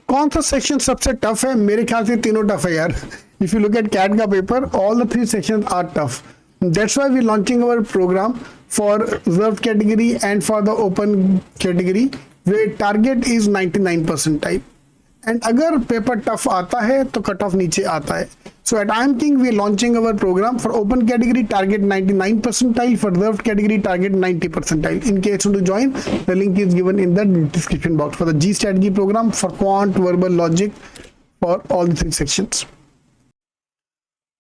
कौन सा सेक्शन सबसे टफ है? मेरे ख्याल से तीनों टफ है यार. If you look at CAT का paper, all the 3 sections are tough. That's why we launching our program for reserve category and for the open category, way target is 99 percentile. And अगर paper tough आता है तो cut off नीचे आता है. So at IIM King we are launching our program for open category target 99 percentile, for reserved category target 90 percentile. In case you want to join, the link is given in the description box for the G strategy program for quant, verbal, logic, for all the 3 sections.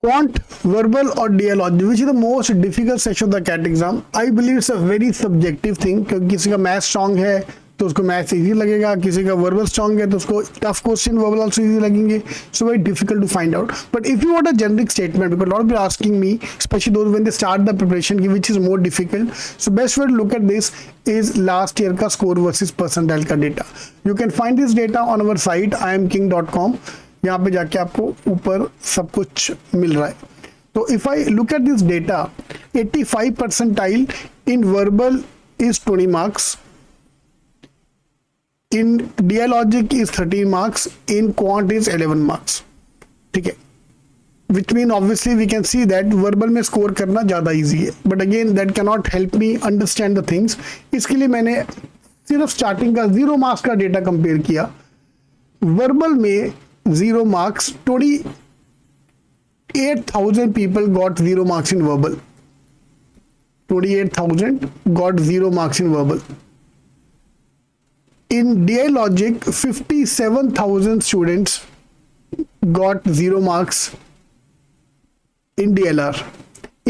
Quant, verbal or dialogy, which is the most difficult section of the CAT exam? I believe it's a very subjective thing, क्योंकि किसी का math strong है तो उसको maths easy लगेगा, किसी का verbal strong है तो उसको tough question verbal also easy लगेंगे. So very difficult to find out. But if you want a generic statement, because lot of people asking me, specially those when they start the preparation, की which is more difficult. So best way to look at this is last year का score versus percentile का data. You can find this data on our site iimking.com. यहाँ पे जाके आपको ऊपर सब कुछ मिल रहा है. तो if I look at this data, 85 percentile in verbal is 20 marks. In dialogic is 13 marks, in quant is 11 marks. ठीक है, which mean obviously we can see that verbal में score करना ज़्यादा easy है, but again that cannot help me understand the things. इसके लिए मैंने सिर्फ स्टार्टिंग का 0 marks का डेटा कंपेयर किया. verbal में 0 marks, 28,000 people got 0 marks in verbal. 28,000 got 0 marks in verbal. In dialogic, 57,000 students got 0 marks in DLR.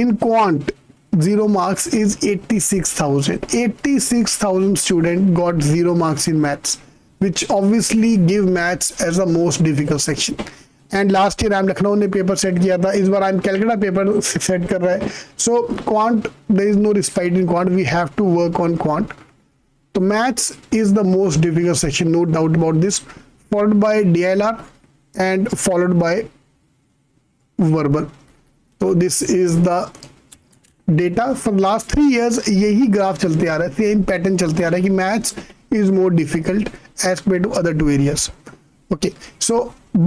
In quant, 0 marks is 86,000. 86,000 students got 0 marks in maths, which obviously give maths as the most difficult section. And last year I'm Lucknow ने paper set किया था, इस बार I'm Calcutta paper set कर रहा है. So quant, there is no respite in quant. We have to work on quant. So maths is the most difficult section, no doubt about this, followed by DLR and followed by verbal. So this is the data for last 3 years. यही graph चलते आ रहा है, same pattern चलते आ रहा है कि maths is more difficult as compared to other 2 areas. Okay, so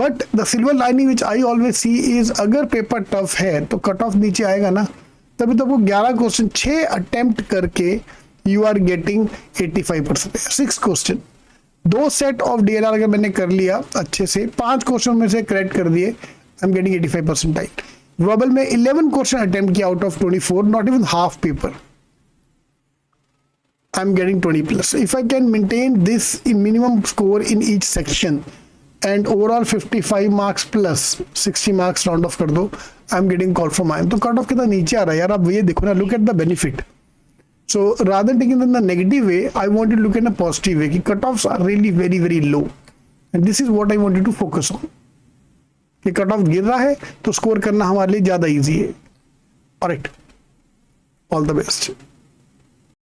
but the silver lining which I always see is अगर paper tough है तो कट ऑफ नीचे आएगा ना, तभी तो वो 11 क्वेश्चन 6 अटेम्प्ट करके you are getting 85%. 6 question, 2 set of DLR अगर मैंने कर लिया अच्छे से, 5 क्वेश्चन में से करेक्ट कर दिए, I am getting 85 percentile. Verbal में 11 क्वेश्चन अटेम्प्ट किया out of 24, not even half paper, I am getting 20+. If I can maintain this in minimum score in each section and overall 55 marks plus 60 marks round of कर दो, I am getting call from IIM. तो cut off कितना नीचे आ रहा है यार, आप ये देखो ना, look at the benefit. So rather than taking it in the negative way, I want to look in a positive way. कि cutoffs are really very very low, and this is what I wanted to focus on. कि cutoff गिर रहा है तो score करना हमारे लिए ज़्यादा easy है. Alright, all the best.